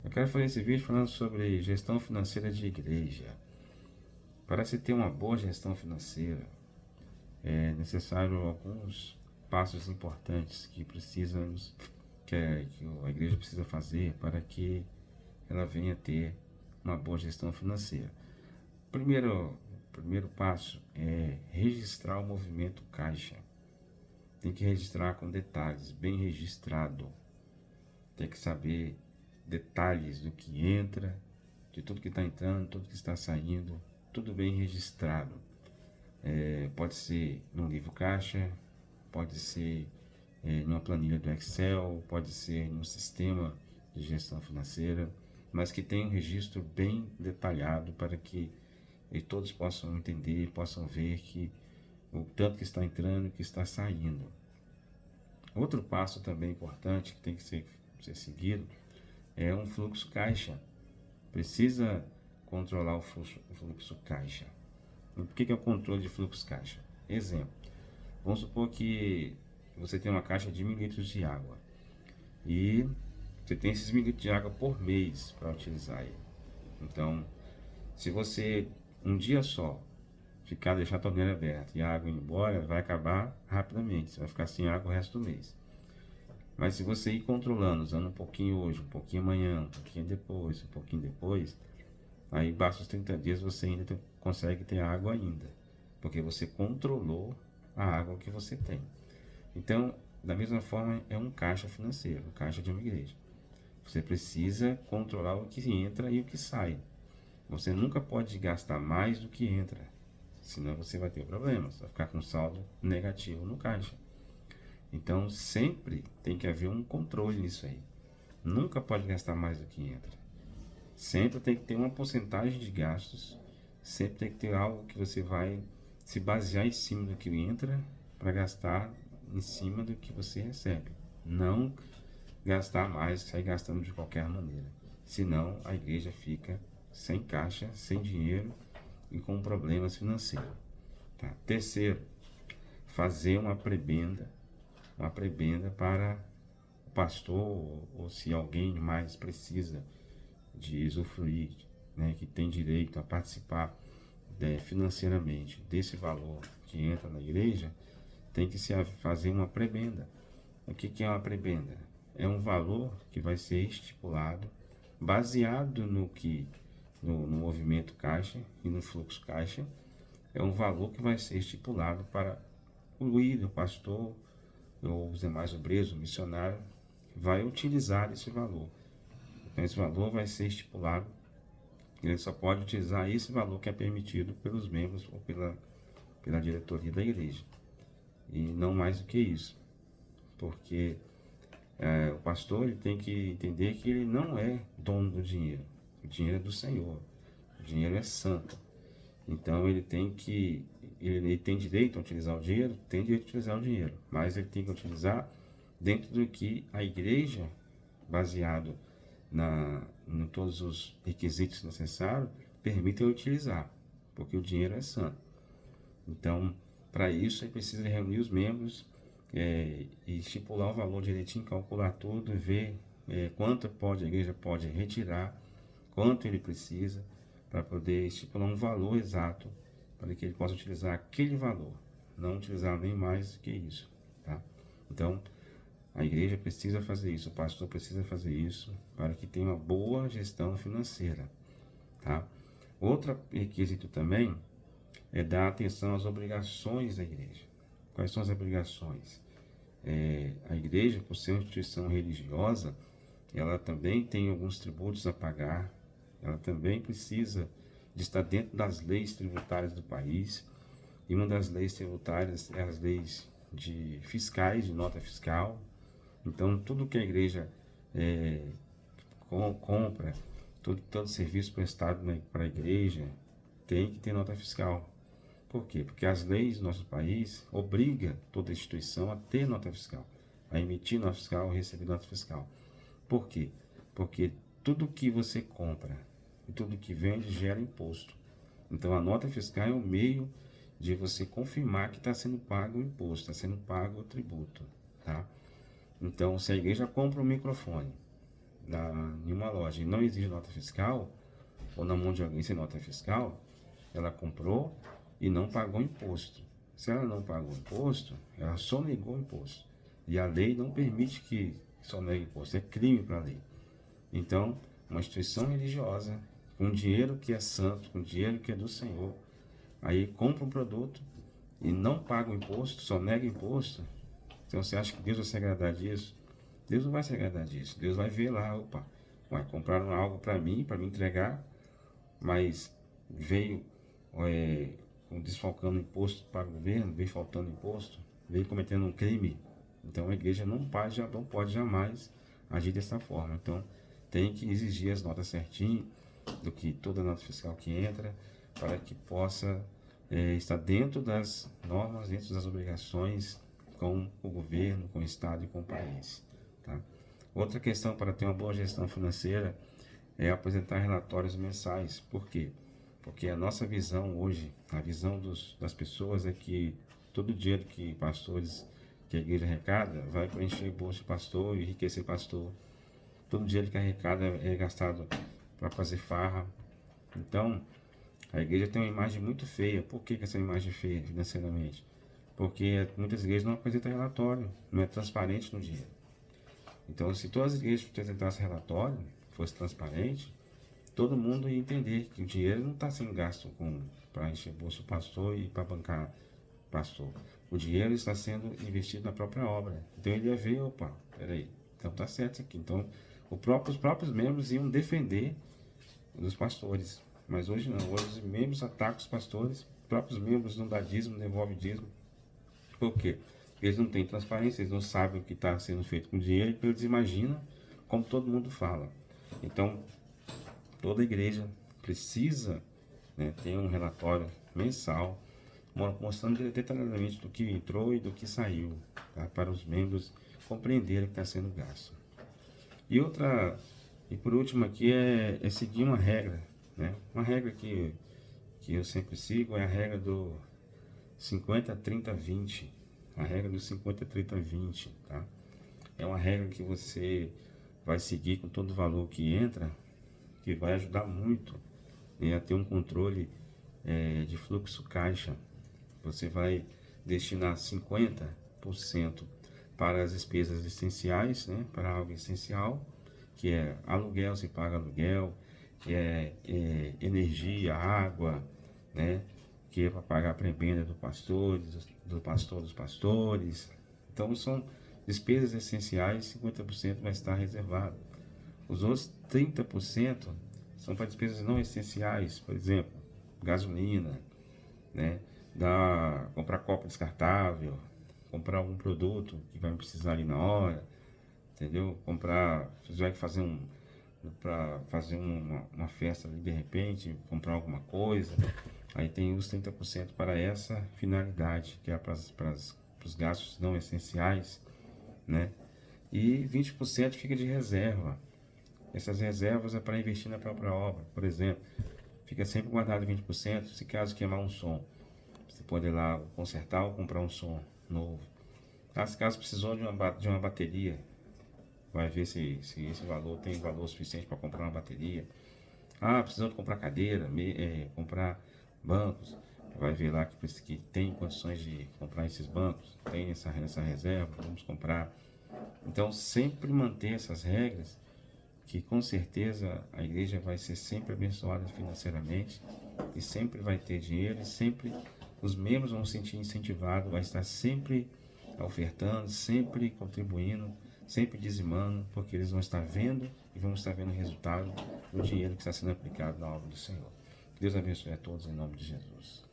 Eu quero fazer esse vídeo falando sobre gestão financeira de igreja. Para se ter uma boa gestão financeira, é necessário alguns passos importantes que a igreja precisa fazer para que ela venha ter uma boa gestão financeira. Primeiro passo é registrar o movimento caixa. Tem que registrar com detalhes, bem registrado. Tem que saber detalhes do que entra, de tudo que está entrando, tudo que está saindo, tudo bem registrado. Pode ser num livro caixa, pode ser numa planilha do Excel, pode ser num sistema de gestão financeira, mas que tenha um registro bem detalhado para que todos possam entender, possam ver que o tanto que está entrando e que está saindo. Outro passo também importante que tem que ser seguido é um fluxo caixa. Precisa controlar o fluxo caixa. O que é o controle de fluxo caixa? Exemplo, vamos supor que você tem uma caixa de 1.000 litros de água e você tem esses 1.000 litros de água por mês para utilizar aí. Então, se você um dia só deixar a torneira aberta e a água ir embora, vai acabar rapidamente, você vai ficar sem água o resto do mês. Mas se você ir controlando, usando um pouquinho hoje, um pouquinho amanhã, um pouquinho depois, aí basta os 30 dias você ainda consegue ter água ainda, porque você controlou a água que você tem. Então, da mesma forma, é um caixa financeiro, um caixa de uma igreja. Você precisa controlar o que entra e o que sai. Você nunca pode gastar mais do que entra, senão você vai ter problemas, vai ficar com saldo negativo no caixa. Então sempre tem que haver um controle nisso aí. Nunca pode gastar mais do que entra. Sempre tem que ter uma porcentagem de gastos. Sempre tem que ter algo que você vai se basear em cima do que entra para gastar em cima do que você recebe. Não gastar mais, sair gastando de qualquer maneira. Senão a igreja fica sem caixa, sem dinheiro e com problemas financeiros. Tá? Terceiro, fazer uma prebenda para o pastor, ou se alguém mais precisa de usufruir, né, que tem direito a participar financeiramente desse valor que entra na igreja, tem que se fazer uma prebenda. O que é uma prebenda? É um valor que vai ser estipulado baseado no movimento caixa e no fluxo caixa. É um valor que vai ser estipulado para o líder, o pastor, ou os demais obreiros, o missionário, vai utilizar esse valor. Então esse valor vai ser estipulado, ele só pode utilizar esse valor que é permitido pelos membros ou pela diretoria da igreja. E não mais do que isso. Porque o pastor ele tem que entender que ele não é dono do dinheiro. O dinheiro é do Senhor. O dinheiro é santo. Então ele tem direito a utilizar o dinheiro, tem direito a utilizar o dinheiro, mas ele tem que utilizar dentro do que a igreja, baseado em todos os requisitos necessários, permite utilizar, porque o dinheiro é santo. Então, para isso, ele precisa reunir os membros e estipular o valor direitinho, calcular tudo, ver quanto a igreja pode retirar, quanto ele precisa, para poder estipular um valor exato, para que ele possa utilizar aquele valor, não utilizar nem mais do que isso. Tá? Então, a igreja precisa fazer isso, o pastor precisa fazer isso, para que tenha uma boa gestão financeira. Tá? Outro requisito também é dar atenção às obrigações da igreja. Quais são as obrigações? A igreja, por ser uma instituição religiosa, ela também tem alguns tributos a pagar, ela também precisa de estar dentro das leis tributárias do país, e uma das leis tributárias é as leis fiscais, de nota fiscal. Então, tudo que a igreja compra, todo serviço prestado para a igreja, tem que ter nota fiscal. Por quê? Porque as leis do nosso país obrigam toda instituição a ter nota fiscal, a emitir nota fiscal, a receber nota fiscal. Por quê? Porque tudo que você compra e tudo que vende gera imposto. Então a nota fiscal é um meio de você confirmar que está sendo pago o imposto, está sendo pago o tributo. Tá? Então, se a igreja compra um microfone, em uma loja e não exige nota fiscal, ou na mão de alguém sem nota fiscal, ela comprou e não pagou imposto. Se ela não pagou imposto, ela sonegou imposto. E a lei não permite que sonegue imposto, é crime para a lei. Então, uma instituição religiosa, com dinheiro que é santo, com dinheiro que é do Senhor, aí compra um produto e não paga o imposto, sonega imposto. Então você acha que Deus vai se agradar disso? Deus não vai se agradar disso. Deus vai ver lá, opa, vai comprar algo para mim entregar, mas veio desfalcando imposto para o governo, veio faltando imposto, veio cometendo um crime. Então a igreja não pode jamais agir dessa forma. Então tem que exigir as notas certinho, do que toda nota fiscal que entra, para que possa estar dentro das normas, dentro das obrigações com o governo, com o Estado e com o país. Tá? Outra questão para ter uma boa gestão financeira é apresentar relatórios mensais. Por quê? Porque a nossa visão hoje, a visão das pessoas é que todo dinheiro que pastores, que a igreja arrecada, vai preencher o bolso de pastor e enriquecer pastor. Todo dinheiro que arrecada é gastado para fazer farra. Então, a igreja tem uma imagem muito feia. Por que essa imagem é feia financeiramente? Porque muitas igrejas não apresentam relatório, não é transparente no dinheiro. Então, se todas as igrejas apresentassem relatório, fosse transparente, todo mundo ia entender que o dinheiro não está sendo gasto para encher o bolso do pastor e para bancar pastor. O dinheiro está sendo investido na própria obra. Então ele ia ver, opa, peraí, então tá certo isso aqui. Então os próprios membros iam defender os pastores. Mas hoje não, hoje os membros atacam os pastores, os próprios membros não dão dízimo, não devolvem dízimo. Por quê? Eles não têm transparência, eles não sabem o que está sendo feito com o dinheiro, então eles imaginam como todo mundo fala. Então, toda igreja precisa, né, ter um relatório mensal, mostrando detalhadamente do que entrou e do que saiu, tá? Para os membros compreenderem o que está sendo gasto. E por último aqui é seguir uma regra, né? Uma regra que eu sempre sigo é a regra do 50, 30, 20. A regra do 50, 30, 20, tá? É uma regra que você vai seguir com todo o valor que entra, que vai ajudar muito, né, a ter um controle de fluxo caixa. Você vai destinar 50% para as despesas essenciais, né, para algo essencial, que é aluguel, se paga aluguel, energia, água, né, que é para pagar a prebenda do pastor, dos pastores. Então são despesas essenciais, 50% vai estar reservado. Os outros 30% são para despesas não essenciais, por exemplo, gasolina, né, comprar copo descartável, comprar algum produto que vai precisar ali na hora, entendeu? Se vai fazer para fazer uma festa ali de repente, comprar alguma coisa, aí tem os 30% para essa finalidade, que é para os gastos não essenciais, né? E 20% fica de reserva. Essas reservas é para investir na própria obra. Por exemplo, fica sempre guardado 20%, se caso queimar um som, você pode ir lá consertar ou comprar um som novo. Caso precisou de uma bateria, vai ver se esse valor tem valor suficiente para comprar uma bateria. Precisando comprar cadeira, comprar bancos, vai ver lá que tem condições de comprar esses bancos, tem essa reserva, vamos comprar. Então sempre manter essas regras, que com certeza a igreja vai ser sempre abençoada financeiramente e sempre vai ter dinheiro, e sempre os membros vão se sentir incentivados, vai estar sempre ofertando, sempre contribuindo, sempre dizimando, porque eles vão estar vendo e vão estar vendo o resultado do dinheiro que está sendo aplicado na obra do Senhor. Deus abençoe a todos em nome de Jesus.